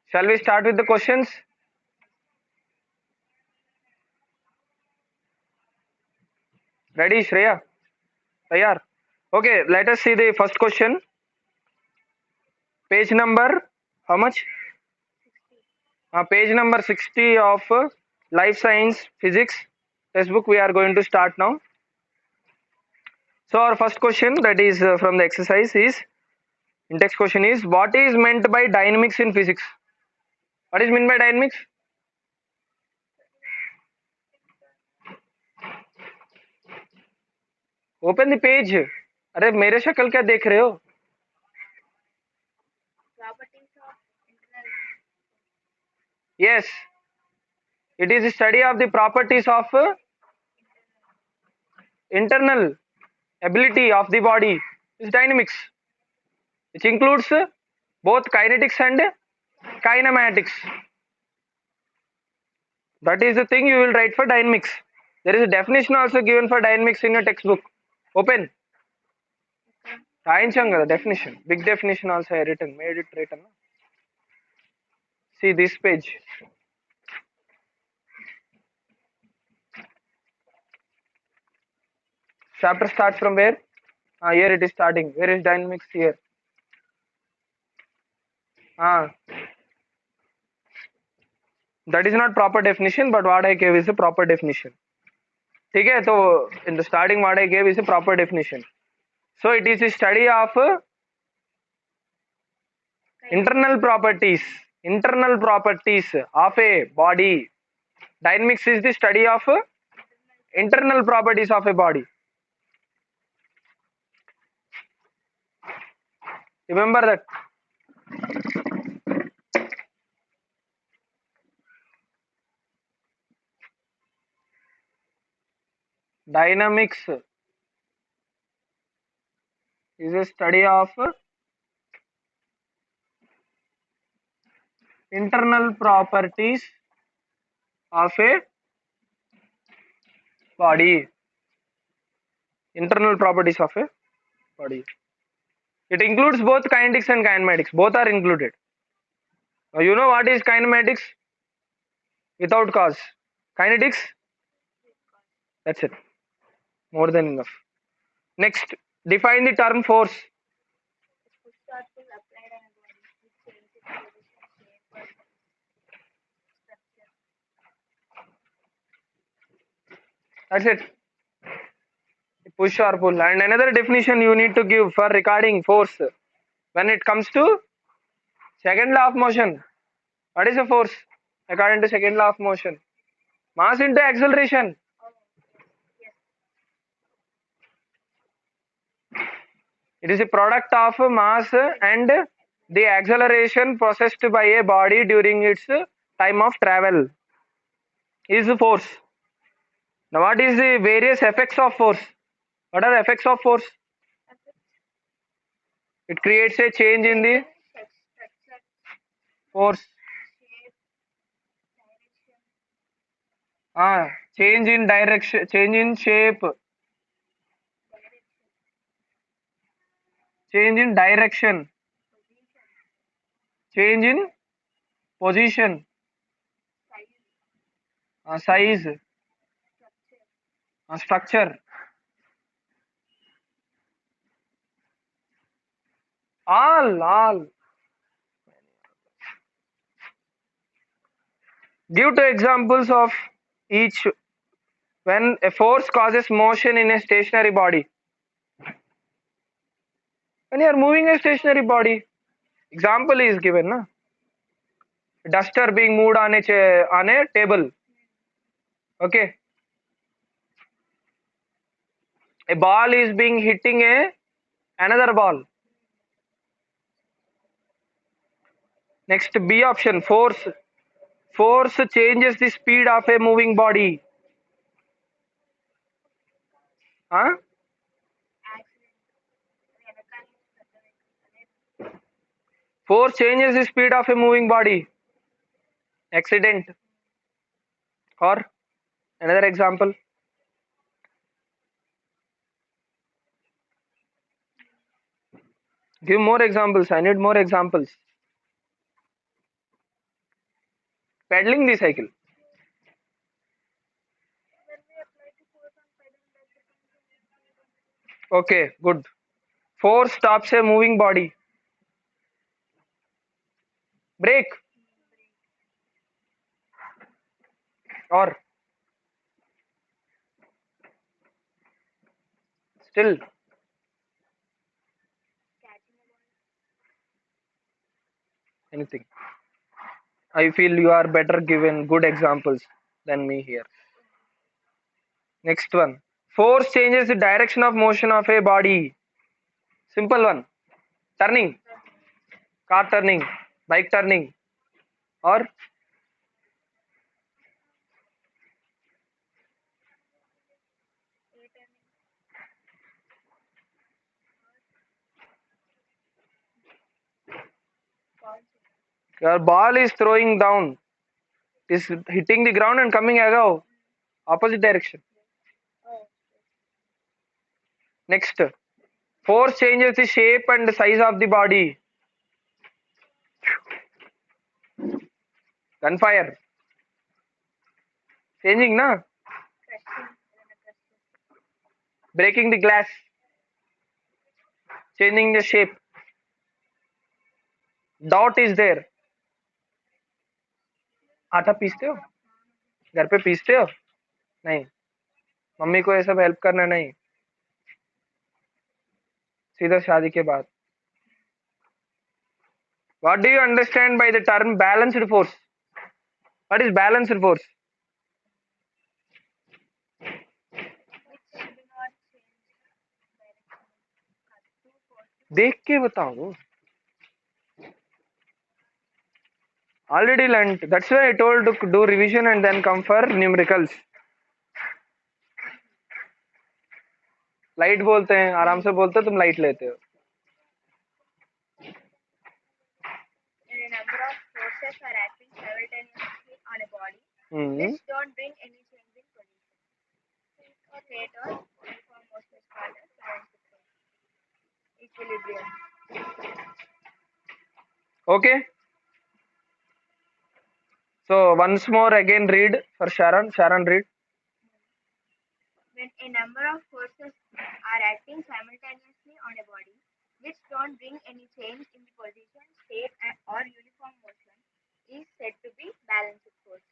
Shall we start with the questions? Ready, Shreya? Tayar? Okay, let us see the first question. Page number, how much? Page number 60 of Life Science Physics textbook. We are going to start now. So our first question, that is from the exercise, is text question is, what is meant by dynamics in physics? What is meant by dynamics? Open the page. अरे मेरे शक्ल क्या देख रहे हो? Yes, it is a study of the properties of internal ability of the body. Is dynamics, which includes both kinetics and kinematics. That is the thing you will write for dynamics. There is a definition also given for dynamics in your textbook. Open. Rainchanga definition. Big definition also I written. Made it written. See this page. Chapter starts from where? Here it is starting. Where is dynamics here? That is not proper definition, but what I gave is a proper definition. ठीक है, तो in the starting what I gave is a proper definition. So it is a study of internal properties of a body. Dynamics is the study of internal properties of a body. Remember that. Dynamics is a study of internal properties of a body. Internal properties of a body. It includes both kinetics and kinematics. Both are included. Now you know what is kinematics? Without cause. Kinetics? That's it. More than enough. Next, define the term force. That's it. Push or pull. And another definition you need to give for recording force. When it comes to second law of motion, what is a force according to second law of motion? Mass into acceleration. It is a product of mass and the acceleration processed by a body during its time of travel is force. Now what is the various effects of force? What are the effects of force? It creates a change in the force. Change in direction, change in shape, change in direction, change in position, size, structure. All. Give two examples of each. When a force causes motion in a stationary body. When you are moving a stationary body, example is given, na? Duster being moved on a table. Okay. A ball is being hitting another ball. Next, B option, force. Force changes the speed of a moving body. Force changes the speed of a moving body. Accident. Or another example. Give more examples. I need more examples. pedaling the cycle. Okay, good. Force stops a moving body. Brake or still. Anything. I feel you are better given good examples than me here. Next one. Force changes the direction of motion of a body. Simple one. Turning, car turning, bike turning, or your ball is throwing down, is hitting the ground and coming above, opposite direction. Next. Force changes the shape and size of the body. Gunfire. Changing, na? Breaking the glass. Changing the shape. Dot is there. आटा पीसते हो? घर पे पीसते हो? नहीं. Mummy को ये सब हेल्प करना नहीं. सीधा शादी के बाद. What do you understand by the term balanced force? What is balanced force? देख के बताओ. Already learnt. That's why I told to do revision and then come for numericals. Light बोलते हैं, आराम से बोलते हो, तुम लाइट लेते हो. A number of forces are acting simultaneously on a body, Hmm. which don't bring any change in position. State or uniform motion is called as balanced force. Equilibrium. Okay. So once more again read for Sharon. Sharon, read. When a number of forces are acting simultaneously on a body, which don't bring any change in the position, state, or uniform motion, is said to be balanced force.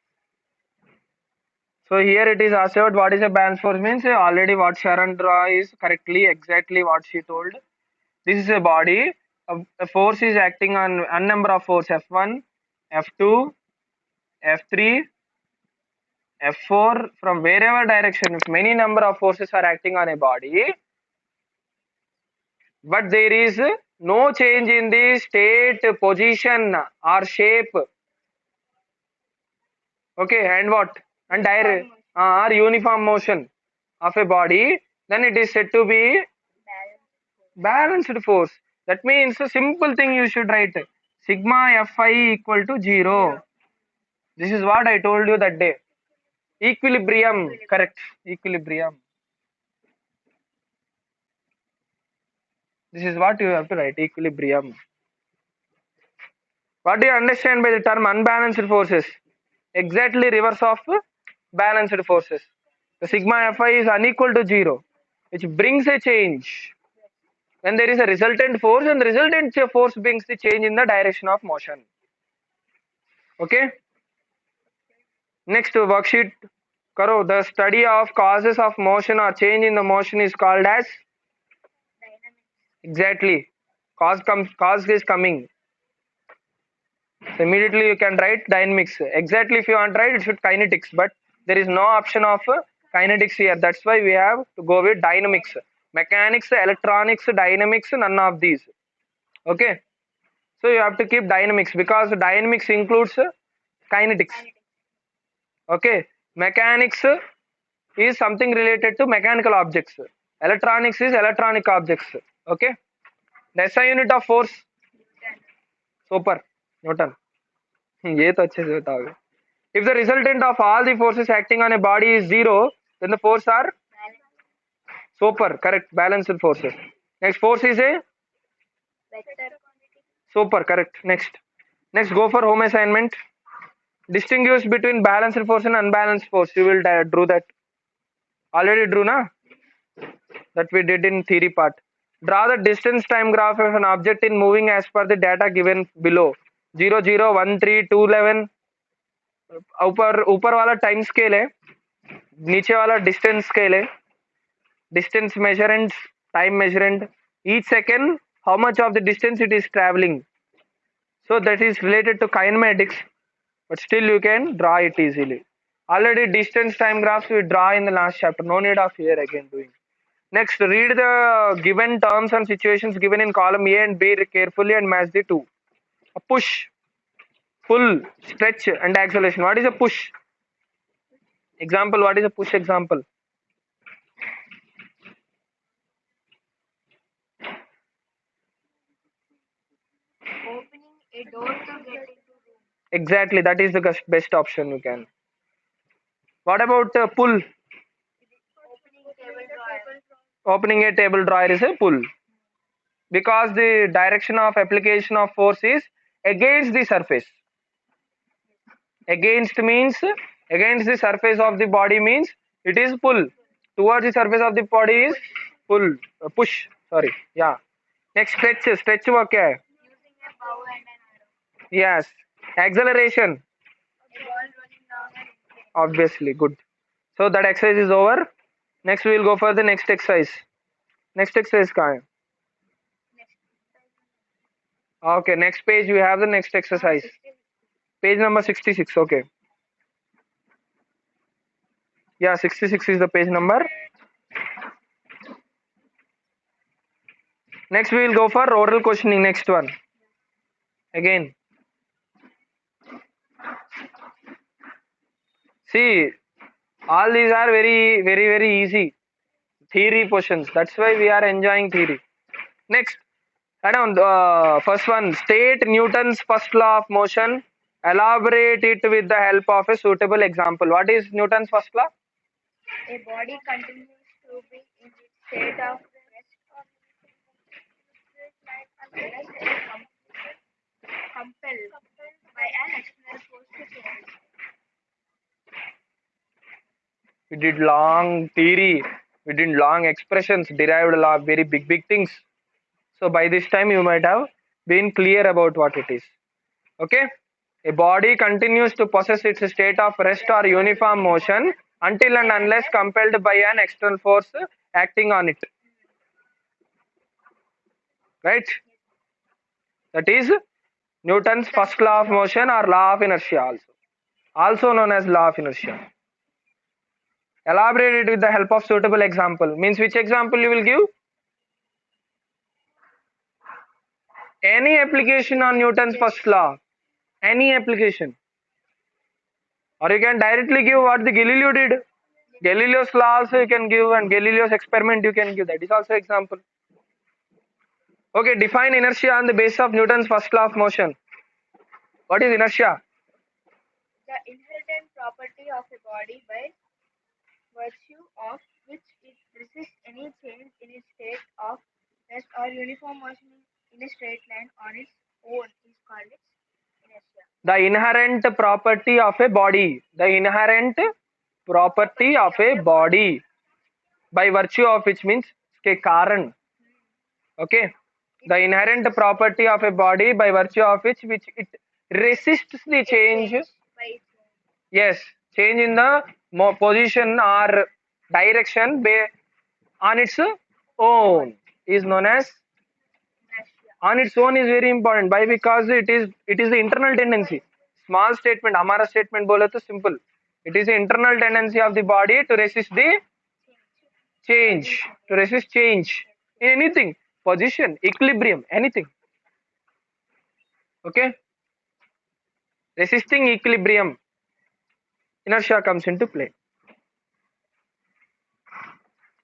So here it is asked out what is a balance force means already what Sharon draw is correctly exactly what she told. This is a body. A force is acting on a number of force F1, F2, F3, F4 from wherever direction. If many number of forces are acting on a body, but there is no change in the state, position or shape. Okay, and what? And direct or uniform motion of a body, then it is said to be balanced force. That means a simple thing you should write. Sigma Fi equal to 0. This is what I told you that day. Equilibrium, correct. Equilibrium. This is what you have to write. Equilibrium. What do you understand by the term unbalanced forces? Exactly reverse of balanced forces. The sigma Fi is unequal to 0, which brings a change. When there is a resultant force, and the resultant force brings the change in the direction of motion. Okay. Next worksheet. Karo. The study of causes of motion or change in the motion is called as Dynamics. exactly. Cause is coming. So immediately you can write dynamics. Exactly if you want to write it should kinetics, but there is no option of kinetics here. That's why we have to go with dynamics. Mechanics, electronics, dynamics, none of these. Okay. So you have to keep dynamics because dynamics includes kinetics. Okay. Mechanics is something related to mechanical objects. Electronics is electronic objects. Okay. The SI unit of force. Super. Newton. ये तो अच्छे से बताओगे. If the resultant of all the forces acting on a body is 0, then the force are super, correct, balanced forces. Next, force is a Vector. super, correct. Next go for home assignment. Distinguish between balanced force and unbalanced force. You will drew that. Already drew, na? That we did in theory part. Draw the distance time graph of an object in moving as per the data given below. 0, 0, 1, 3, 2, 11. ऊपर वाला time scale है, नीचे वाला distance scale है. Distance measurement, time measurement. Each second, how much of the distance it is traveling. So that is related to kinematics, but still you can draw it easily. Already distance time graphs we draw in the last chapter. No need of here again doing. Next, read the given terms and situations given in column A and B carefully and match the two. A push, pull, stretch, and acceleration. What is a push? Example, what is a push example? Opening a door to get into room. Exactly, that is the best option you can. What about pull? Opening table drawer. Opening a table drawer is a pull, because the direction of application of force is against the surface. Against means against the surface of the body means it is pull. Towards the surface of the body is pull, push. Sorry, yeah. Next, stretch. Stretch वो क्या है? Using a bow and an arrow. Yes. Acceleration. A ball running down an incline. Obviously, good. So that exercise is over. Next we will go for the next exercise. Next exercise कहाँ है? Okay, next page we have the next exercise. Page number 66. Okay. Yeah, 66 is the page number. Next we will go for oral questioning. Next one. Again. See, all these are very easy. Theory questions. That's why we are enjoying theory. Next. First one. State Newton's first law of motion. Elaborate it with the help of a suitable example. What is Newton's first law? A body continues to be in its state of rest unless it is compelled by an external force to change. We did long theory. We did long expressions, derived a lot of very big things. So by this time you might have been clear about what it is. Okay. A body continues to possess its state of rest or uniform motion until and unless compelled by an external force acting on it. Right? That is Newton's first law of motion or law of inertia also known as law of inertia. Elaborate it with the help of suitable example. Means which example you will give? Any application on Newton's first law. Any application. Or you can directly give what the Galileo did. Galileo's law also you can give, and Galileo's experiment you can give. That is also example. Okay, define inertia on the basis of Newton's first law of motion. What is inertia? The inherent property of a body by virtue of which it resists any change in its state of rest or uniform motion in a straight line on its own is called its inertia. The inherent property of a body. The inherent property of a body by virtue of which means के कारण. Okay. The inherent property of a body by virtue of which it resists the change. By its own. Yes, change in the position or direction on its own is known as Inertia. on its own is very important. Why? Because it is the internal tendency. Small statement, हमारा statement बोले तो simple. It is the internal tendency of the body to resist the change, to resist change in anything, position, equilibrium, anything. Okay. Resisting equilibrium, inertia comes into play.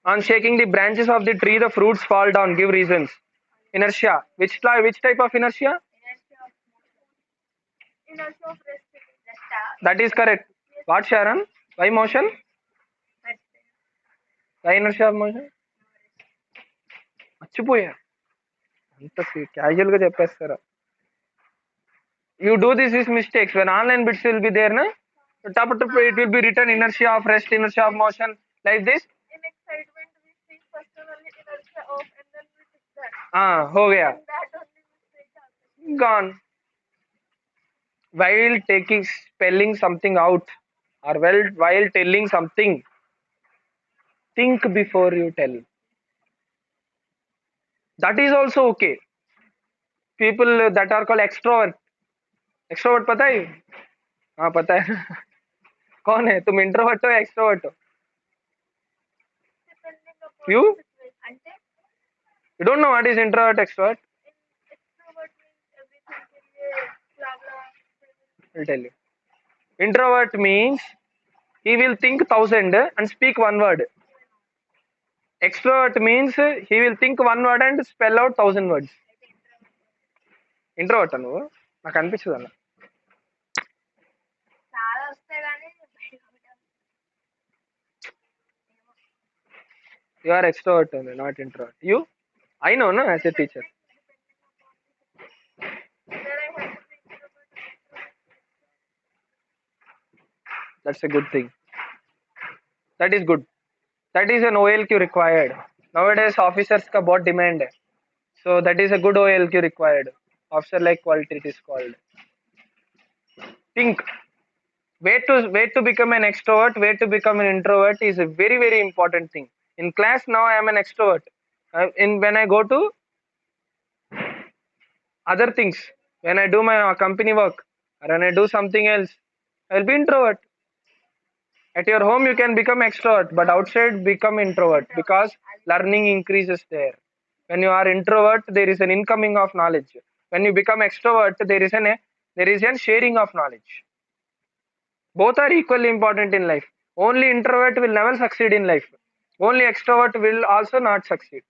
On shaking the branches of the tree, the fruits fall down. Give reasons. Inertia. Which type of inertia? Inertia of rest. That is correct. What, Sharon? Why motion? Why inertia of motion? మర్చిపోయా అంత casual గా చెప్పేస్తారా. You do these mistakes when online bits will be there, na? It will be written inertia of rest, inertia of motion, like this. In excitement, we think first of all inertia off and then we pick that. हो गया, And that only mistake happens. gone. While taking spelling something out, or while telling something, think before you tell. That is also okay. People that are called extrovert. Extrovert पता है? हाँ पता है. कौन है? तुम इंट्रोवर्ट हो या एक्सट्रोवर्ट हो? Depending upon You? the situation. And You don't know what is introvert, extrovert? extrovert means everything के लिए blah blah. I'll tell you. Introvert means he will think 1,000 and speak one word. Extrovert means he will think one word and spell out 1,000 words. Introvert నువ్వు నాకు అనిపించదు అన్న. చాలా వస్తాయి కానీ You are extrovert only, not introvert. You? I know, no, as a teacher. That's a good thing. That is good. That is an OLQ required. Nowadays officers का बहुत demand है. So that is a good OLQ required. Officer like quality it is called. Think. Where to become an extrovert, where to become an introvert is a very very important thing. In class now I am an extrovert. When I go to other things, when I do my company work or when I do something else, I will be introvert. At your home you can become extrovert, but outside become introvert because learning increases there. When you are introvert, there is an incoming of knowledge. When you become extrovert, there is an sharing of knowledge. Both are equally important in life. Only introvert will never succeed in life. Only extrovert will also not succeed.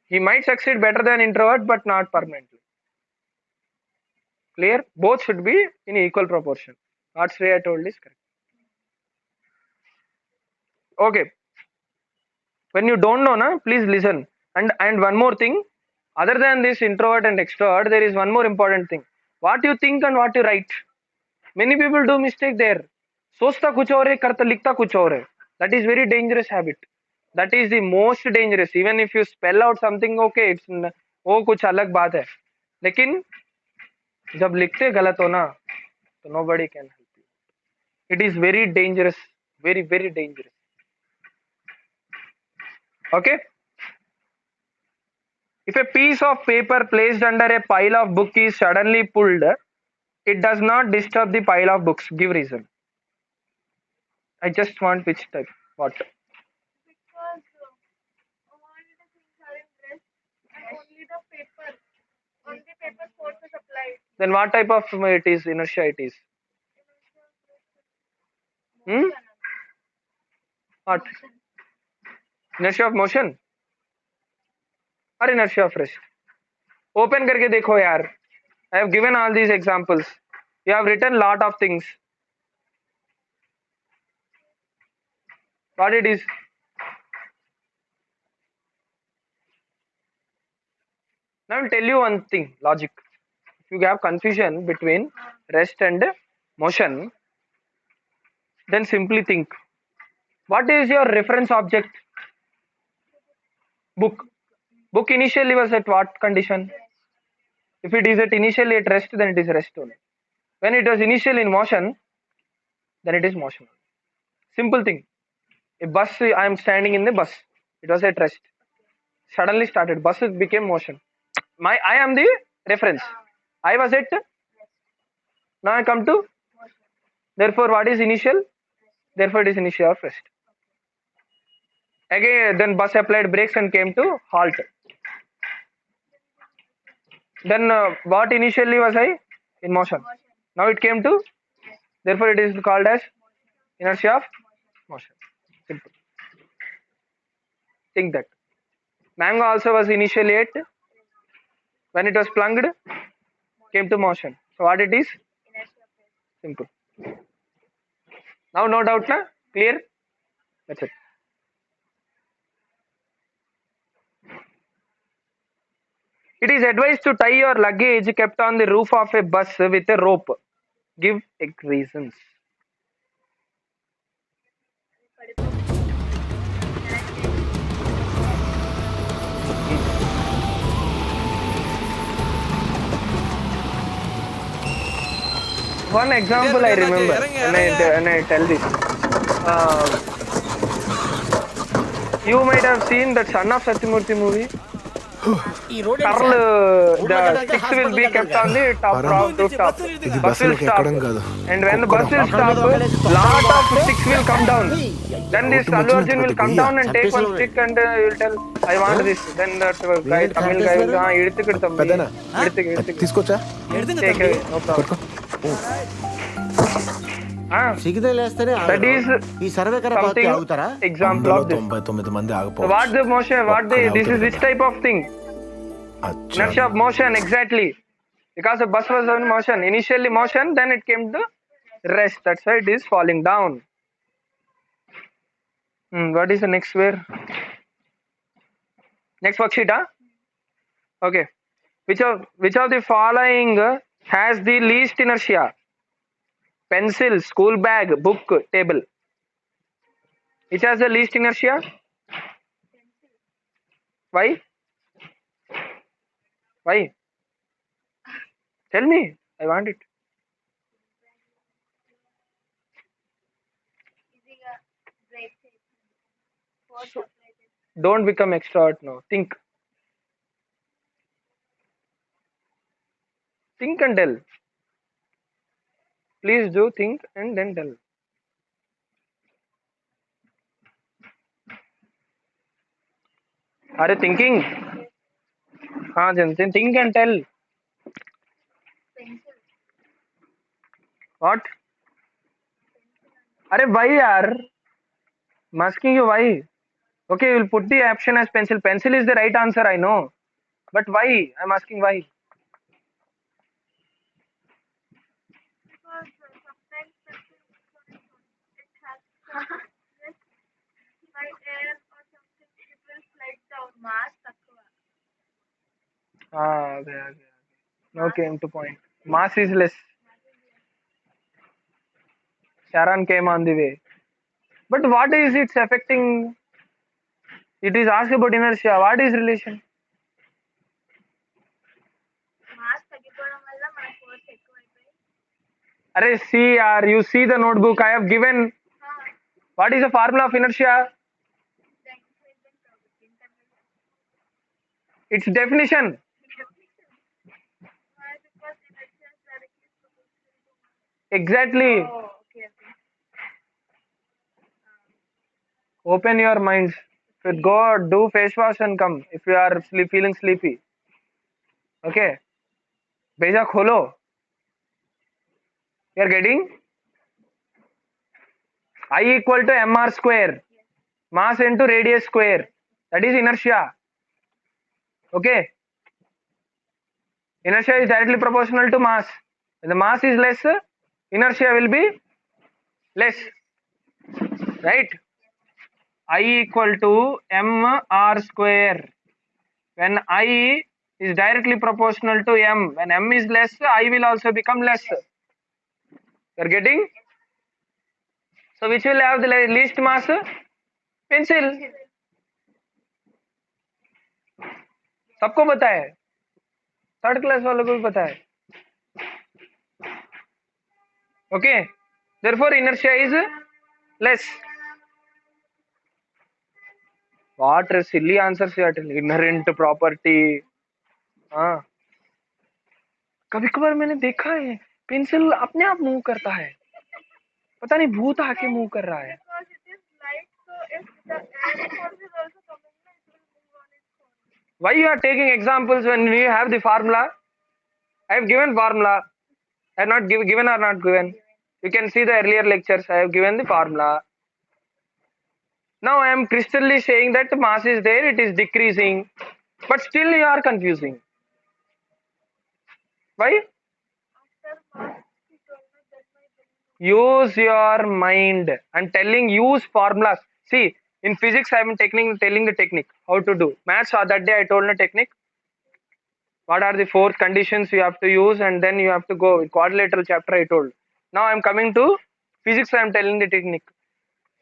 He might succeed better than introvert, but not permanently. Clear? Both should be in equal proportion. What Shreya told is correct. Okay. When you don't know, na, please listen. And one more thing, other than this introvert and extrovert, there is one more important thing. What you think and what you write. Many people do mistake there. सोचता कुछ और है, करता लिखता कुछ और है. That is very dangerous habit. That is the most dangerous. Even if you spell out something, okay, it's वो कुछ अलग बात है. लेकिन जब लिखते गलत हो ना, तो nobody can help you. It is very dangerous. Very very dangerous. Okay. If a piece of paper placed under a pile of book is suddenly pulled, it does not disturb the pile of books. Give reason. I just want which type. What? because all the things are in rest and only the paper force is applied. Then what type of it is inertia it is? Hmm? What? Inertia of motion or inertia of rest? Open करके देखो यार. I have given all these examples. You have written lot of things. What it is? Now I will tell you one thing. Logic. If you have confusion between rest and motion, then simply think. What is your reference object? Book. Book initially was at what condition? If it is at initially at rest, then it is rest only. When it was initially in motion, then it is motion. Simple thing. A bus, I am standing in the bus. It was at rest. Suddenly started. Bus became motion. I am the reference. I was at. Now I come to. Therefore, what is initial? Therefore, it is initial of rest. Again, then bus applied brakes and came to halt. Then what initially was I? In motion. Now it came to. Therefore, it is called as inertia of motion. Simple. Think that. Mango also was initially at. When it was plunged, came to motion. So what it is? Simple. Now no doubt, na? Clear? That's it. It is advised to tie your luggage kept on the roof of a bus with a rope. Give reasons. One example I remember, and I tell this. You might have seen that Son of Satyamurthy movie. The sticks will be kept on the rooftop. Bus will stop. And when the bus will stop, lot of sticks will come down. Then this Allu Arjun will come down and take one stick and he will tell, I want this. Then that guy, Tamil guy will say, "Eduthukidu thambi. Eduthukidu." తీసుకొచ్చా Take away, no problem. That is ఈ survey correct something అవుతారా? example of this. 99 మంది So ఆగిపోవచ్చు. what the motion, this is which type of thing? అచ్చా. Inertia of motion, exactly. Because the bus was in motion, initially motion, then it came to rest. That's why it is falling down. What is the next where? Next worksheet, huh? Okay. Which of the following has the least inertia? Pencil, school bag, book, table. Which has the least inertia? Why? Why? Tell me. I want it. Don't become extrovert now. Think. Think and tell. Please do think and then tell. Are you thinking? Then think and tell. What? Are why yaar? I'm asking you why. Okay, you will put the option as pencil. Pencil is the right answer, I know. But why? I'm asking why. Sometimes it has by air or something, it will slide down. Mass takkuva. Okay. Okay, into point. Mass is less. Sharon came on the way. But what is it affecting? It is asked about inertia. What is relation? Mass తగ్గిపోవడం వల్ల మన force ఎక్కువైపోయి. Arey, see, you see the notebook I have given. What is the formula of inertia? Its definition. Exactly. Okay. Open your minds. If you go do face wash and come. If you are feeling sleepy. Okay. Beja kholo. You are getting? I equal to mr square. Mass into radius square. That is inertia. Okay. Inertia is directly proportional to mass. When the mass is less, inertia will be less. Right? I equal to mr square. When I is directly proportional to m, when m is less, I will also become less. You are getting? So which will have the least mass? Pencil. सबको पता है, third class वालों को भी पता है. Okay, therefore inertia is less. What silly answers you are telling? Inherent property. हाँ, कभी कभार मैंने देखा है पेंसिल अपने आप मूव करता है, पता नहीं भूत आके मूव कर रहा है. Because it is light, so if the air force is also coming, it will move on its own. Why you are taking examples when you have the formula? I have given formula. I have not given or not given. You can see the earlier lectures. I have given the formula. Now I am crystally saying that the mass is there, it is decreasing, but still you are confusing. Why? After mass, he told me that my brain. Use your mind. I'm telling, use formulas. See, in physics I am telling the technique how to do. Maths, that day I told the technique. What are the four conditions you have to use, and then you have to go with quadrilateral chapter I told. Now I am coming to physics. I am telling the technique.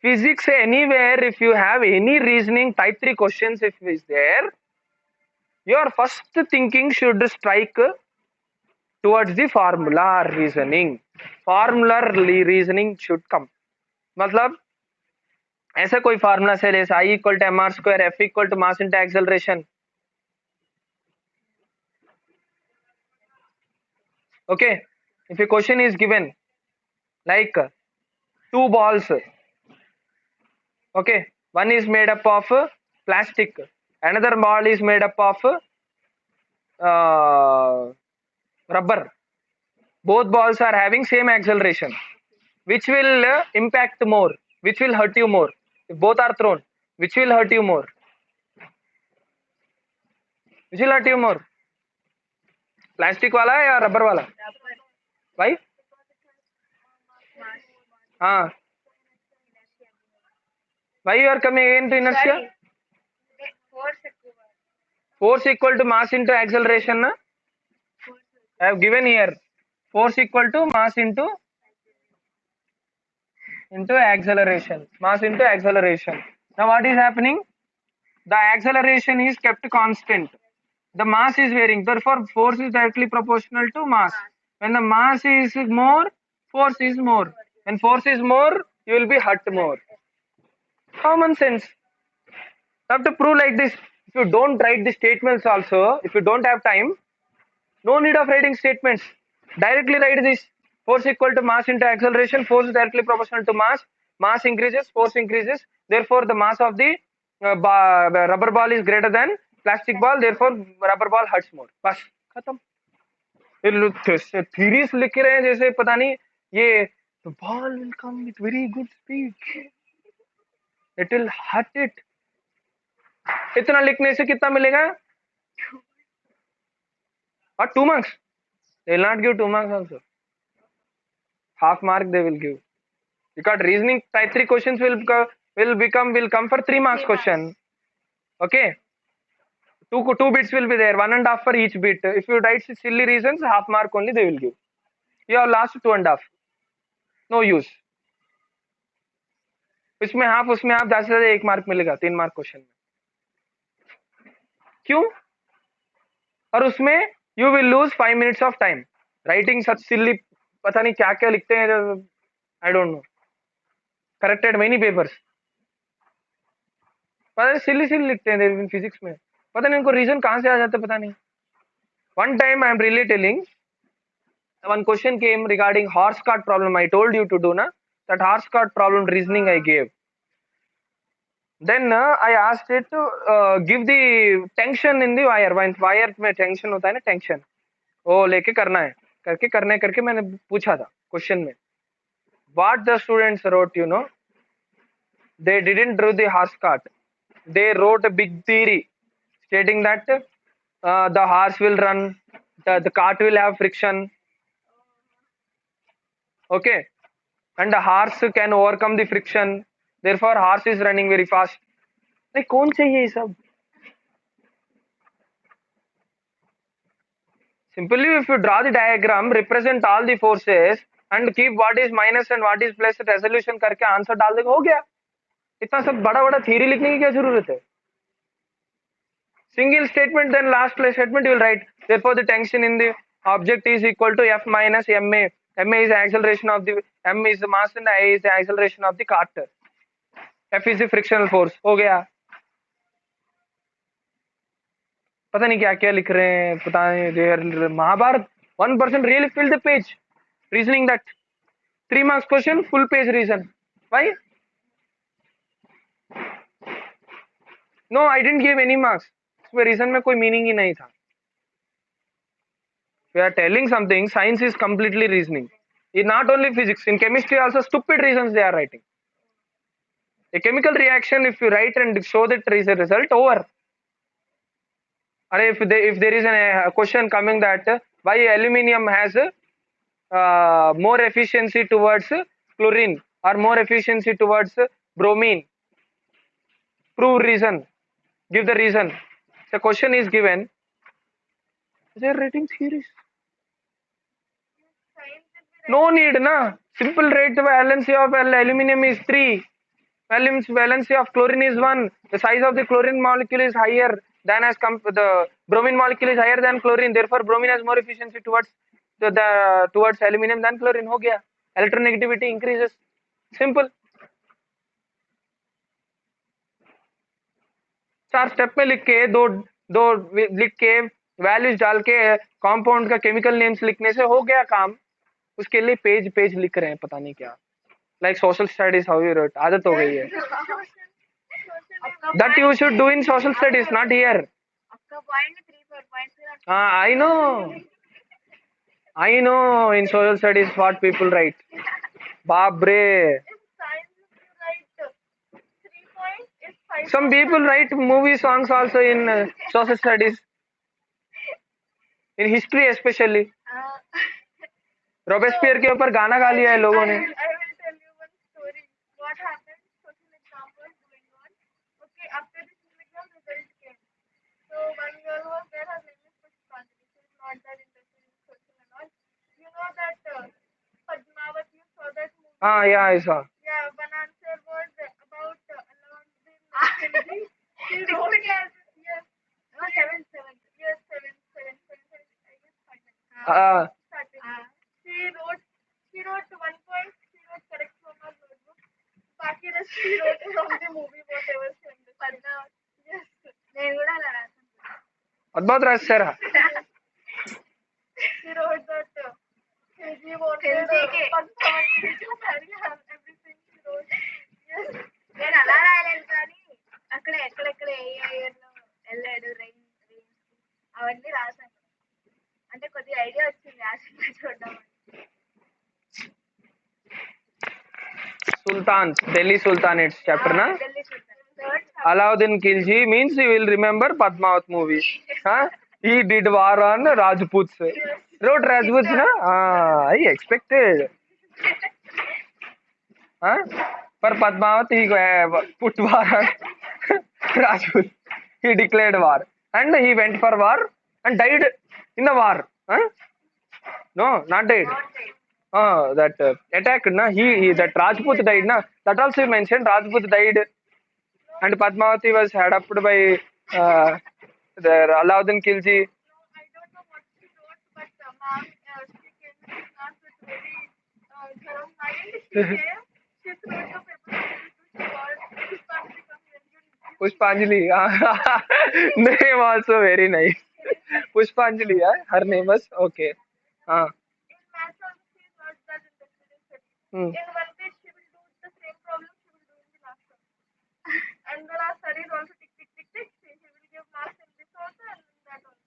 Physics anywhere, if you have any reasoning type 3 questions, if is there, your first thinking should strike towards the formula reasoning. Formula reasoning should come. मतलब ऐसा कोई formula से जैसे I equal to M R square F equal to mass into acceleration. Okay, if a question is given like two balls, okay, one is made up of plastic, another ball is made up of rubber. Both balls are having same acceleration. Which will impact more? Which will hurt you more? If both are thrown, which will hurt you more? Which will hurt you more? Plastic वाला या rubber वाला? Why? हाँ. Why you are coming again to inertia? Force equal to mass into acceleration. Na? I have given here. Force equal to mass into acceleration. Mass into acceleration. Now what is happening? The acceleration is kept constant. The mass is varying. Therefore, force is directly proportional to mass. When the mass is more, force is more. When force is more, you will be hurt more. Common sense. You have to prove like this. If you don't write the statements also, if you don't have time, no need of writing statements. Directly write this. Force equal to mass into acceleration. Force is directly proportional to mass. Mass increases, force increases. Therefore, the mass of the rubber ball is greater than plastic ball. Therefore, rubber ball hurts more. बस खत्म. Theories लिख रहे हैं जैसे पता नहीं ये the ball will come with very good speed. It will hurt it. इतना लिखने से कितना मिलेगा? Or 2 marks. They will not give 2 marks also. Half mark they will give. Because reasoning type 3 questions will come for 3 marks question. Okay. Two bits will be there, 1.5 for each bit. If you write silly reasons, half mark only they will give. You have lost 2.5. No use. इसमें half उसमें half 10 से 1 mark मिलेगा 3 mark question में. क्यों? और उसमें you will lose 5 minutes of time writing such silly पता नहीं क्या क्या लिखते हैं. I don't know. Corrected many papers. पता नहीं सिली लिखते हैं फिजिक्स में. पता नहीं उनको रीजन कहाँ से आ जाता है पता नहीं. One time I am really telling, one question came regarding horse cart problem. I told you to do na that horse cart problem reasoning I gave. Then I asked it to give the tension in the wire. When wire में tension होता है ना tension, वो लेके करना है करके मैंने पूछा था question में. What the students wrote, you know, they didn't draw the horse cart. They wrote a big theory stating that the horse will run, the cart will have friction. Okay, and the horse can overcome the friction. Therefore, horse is running very fast. नहीं कौन चाहिए ये सब? Simply, if you draw the diagram, represent all the forces and keep what is minus and what is plus, resolution करके answer डाल देगा, हो गया. इतना सब बड़ा बड़ा थ्योरी लिखने की क्या जरूरत है? Single statement, then last statement you will write. Therefore, the tension in the object is equal to F minus ma. Ma is the acceleration of the, m is the mass and a is the acceleration of the cart. F is the frictional force. हो गया. पता नहीं क्या क्या लिख रहे हैं, पता नहीं. Mahabharat 1% really filled the page reasoning that 3 marks question, full page reason. Why? No, I didn't give any marks. इसमें reason में कोई meaning ही नहीं था. We are telling something. Science is completely reasoning. In not only physics, in chemistry also stupid reasons they are writing. A chemical reaction, if you write and show that there is a result, over. And if there is a question coming that why aluminium has more efficiency towards chlorine or more efficiency towards bromine, prove reason, give the reason. The question is given. their rating series. Science will be No need, na. Simple rate valency of aluminum is 3. Valency of chlorine is 1. The size of the chlorine molecule is higher than the bromine molecule is higher than chlorine. Therefore, bromine has more efficiency towards towards aluminum than chlorine. हो गया. Electronegativity increases. Simple. 4 step में लिख के दो दो लिख के values डाल के कंपाउंड का केमिकल नेम्स लिखने से हो गया काम. उसके लिए पेज पेज लिख रहे हैं पता नहीं क्या. Like social studies, how you wrote. आदत हो गई है. That you should do in social studies, not here. आपका point 3 4 I know in social studies what people write. Baap re. science is right 3 points is 5 Some people write movie songs also in social studies. In history especially. Robespierre के ऊपर गाना गा लिया है लोगों ने. I will tell you one story. What happened? Social exam was going on. Okay, after the social exam result came. So one girl was there. Her name is Pushpanjali. She is not that interested in social and all. You know that Padmavati. You saw that movie? Yeah, I saw. Yeah, one answer was about Alauddin Khilji. She wrote yes. No, 7 7. Yes, 7 7 7 7. I guess 5. She wrote 1 point. She wrote correct from her notebook. Baki rest she wrote from the movie whatever she understood. Yes. నేను కూడా అలా రాసాను. అద్భుత రాశారా? She wrote that Khilji wanted Padmavati to marry her. Everything she wrote. Yes. నేను అలా రాయలేదు కానీ అక్కడ ఎక్కడెక్కడ ఏ ఇయర్లో వెళ్ళాడు రేంజ్ అవన్నీ రాసాను. అంటే కొద్దిగా ఐడియా వచ్చింది ఆ సినిమా చూడడం. Sultans, Delhi Sultanates chapter na? Delhi చూద్దాం. Alauddin Khilji means you will remember Padmavat movie. Huh? He did war on Rajputs. Wrote Rajputs na? I expected. Huh? For Padmavat he put war on Rajput. He declared war and he went for war and died in the war. Huh? No, not died. That attack na that Rajput died na, that also you mentioned. Rajput died and Padmavati was had up by the Alauddin Khilji. No, I don't know what she wrote, but ma'am, she came to class with very around 9. She came, she threw the paper to Pushpanjali. Name also very nice. Pushpanjali, her name was okay. In maths also she is not that interested in study. In one page she will do the same problem she will do in the last one. And the last studies also tick tick tick tick. She will give marks in this also and in that also.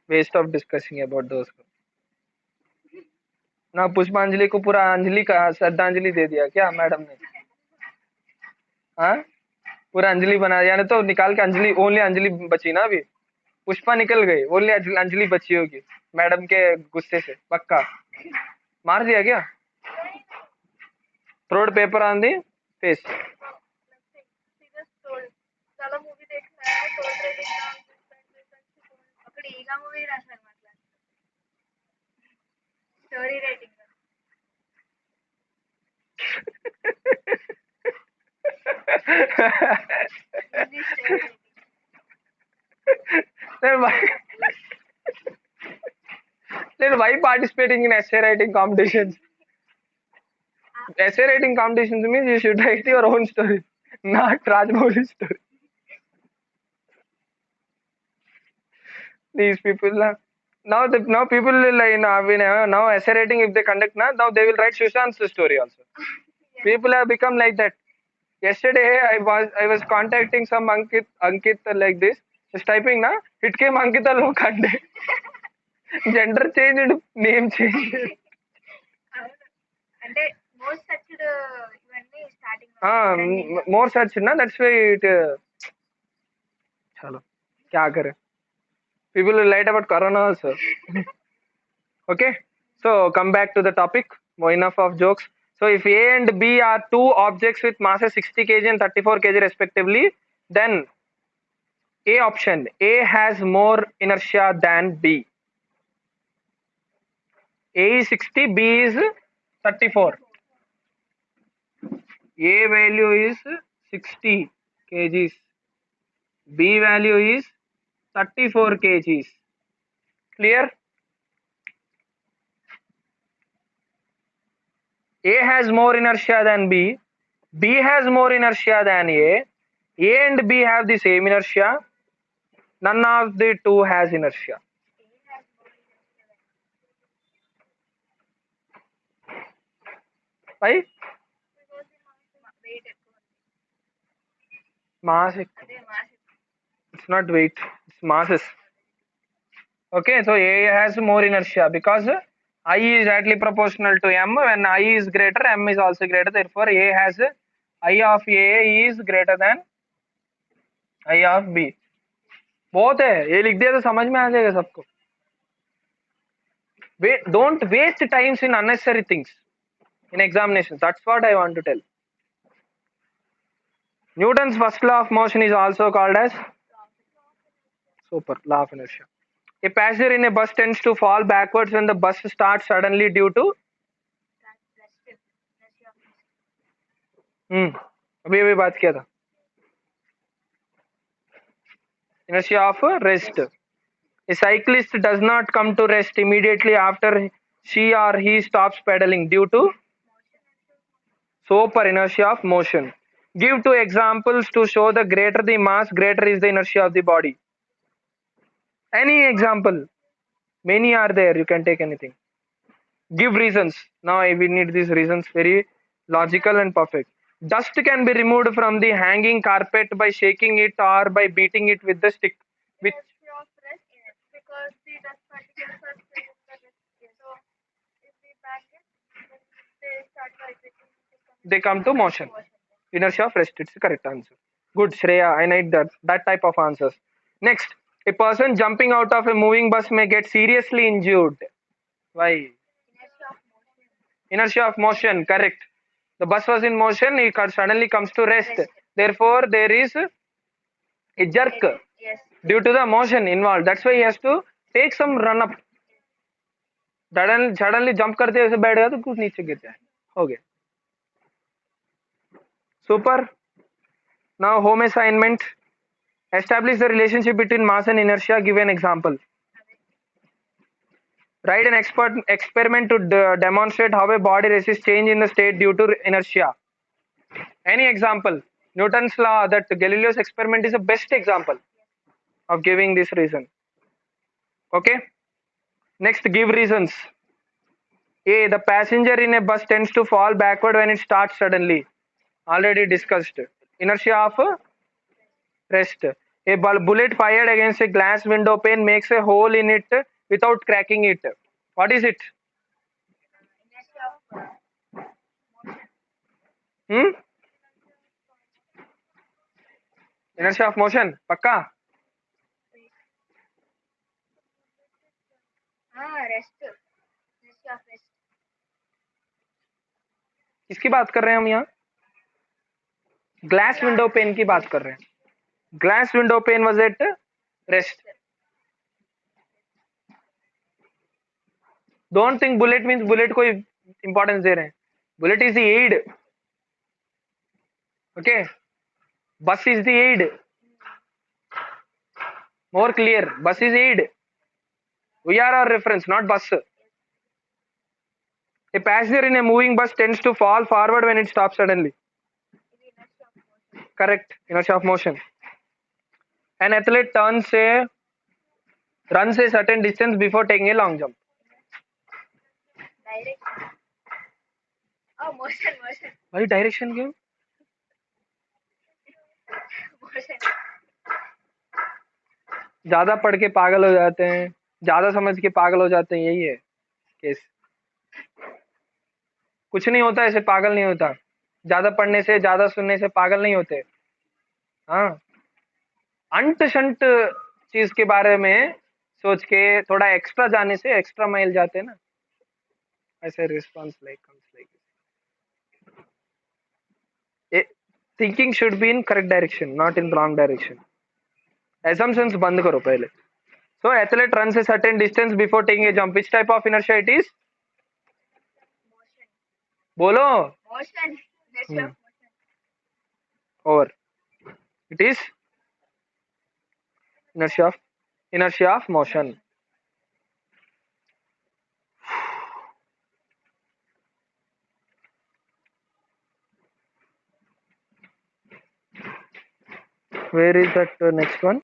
Waste of discussing about those. ना पुष्पांजलि को पूरा अंजलि का श्रद्धांजलि दे दिया क्या madam ने? हाँ, पूरा अंजलि बना दिया. तो निकाल के अंजलि, ओनली अंजलि बची ना अभी. पुष्पा निकल गई, ओनली अंजलि बची होगी मैडम के गुस्से से. पक्का मार दिया क्या? Throwed paper on the face. She just told చాలా మూవీ देखना है तो ट्रेडिंग नाम అక్కడ ఈగా మూవీ రాశారు మాట్లాడు story writing then why participating in essay writing competitions? Essay writing competitions means you should write your own story, not Rajmouli's story. These people now people will now essay writing if they conduct now they will write Sushant's story also. People have become like that. Yesterday I was contacting some Ankit like this, just typing it came Ankita Lokande. Gender changed, name changed. అంటే most searched ఇవన్నీ starting more search that's why it chalo kya kare. People will write about corona also. Okay, so come back to the topic. Enough of jokes. So if A and B are two objects with masses 60 kg and 34 kg respectively, then A option, A has more inertia than B. A is 60, B is 34. A value is 60 kgs. B value is 34 kgs. Clear? A has more inertia than B. B has more inertia than A. A and B have the same inertia. None of the two has inertia. Why? Mass. It's not weight. It's masses. Okay, so A has more inertia because I is directly proportional to M. When I is greater, M is also greater. Therefore, A has I of A is greater than I of B. बहुत है, ये लिख दिया तो समझ में आ जाएगा सबको. Don't waste times in unnecessary things in examinations. That's what I want to tell. Newton's first law of motion is also called as law of inertia. A passenger in a bus tends to fall backwards when the bus starts suddenly due to अभी बात किया था inertia of rest. A cyclist does not come to rest immediately after she or he stops pedaling due to inertia of motion. Give two examples to show the greater the mass, greater is the inertia of the body. Any example. Many are there. You can take anything. Give reasons. Now we need these reasons very logical and perfect. Dust can be removed from the hanging carpet by shaking it or by beating it with the stick. Which because the dust particles are still in the dust. So if we bang it, then they start vibrating. They come to motion. Inertia of rest. It's the correct answer. Good, Shreya. I need that type of answers. Next, a person jumping out of a moving bus may get seriously injured. Why? Inertia of motion. Correct. The bus was in motion. It suddenly comes to rest. Therefore, there is a jerk due to the motion involved. That's why he has to take some run up. Suddenly jump करते ऐसे बैठ गया तो कुछ नीचे गिर जाए. हो गया. Super. Now home assignment. Establish the relationship between mass and inertia. Give an example. Write an experiment to demonstrate how a body resists change in the state due to inertia. Any example? Newton's law, that Galileo's experiment is the best example of giving this reason. Okay. Next, give reasons. A. The passenger in a bus tends to fall backward when it starts suddenly. Already discussed. Inertia of rest. A bullet fired against a glass window pane makes a hole in it without cracking it. What is it? Inertia of motion. पक्का? Rest. Inertia of rest. किसकी बात कर रहे हैं हम यहाँ? Glass window pen की बात कर रहे हैं. Glass window pane was at rest. Don't think bullet means bullet को इंपॉर्टेंस दे रहे हैं. Bullet is the add. Okay. Bus is the add. More clear. Bus is add. We are our reference, not bus. A passenger in a moving bus tends to fall forward when it stops suddenly. Correct. Inertia of motion. An athlete runs a certain distance before taking a long jump. Direction. Oh, motion. Why direction give? Motion. ज्यादा पढ़ के पागल हो जाते हैं, ज्यादा समझ के पागल हो जाते हैं. यही है केस. कुछ नहीं होता ऐसे पागल नहीं होता. ज्यादा पढ़ने से, ज्यादा सुनने से पागल नहीं होते. हाँ, अंट शंट चीज के बारे में सोच के थोड़ा एक्स्ट्रा जाने से एक्स्ट्रा माइल जाते हैं ना. ऐसे response like thinking should be in correct direction, not in wrong direction. assumptions बंद करो पहले. So athlete runs a certain distance before taking a jump. Which type of inertia it is? Motion. बोलो. Motion. Inertia of motion. Over. It is inertia of motion. Where is that next one?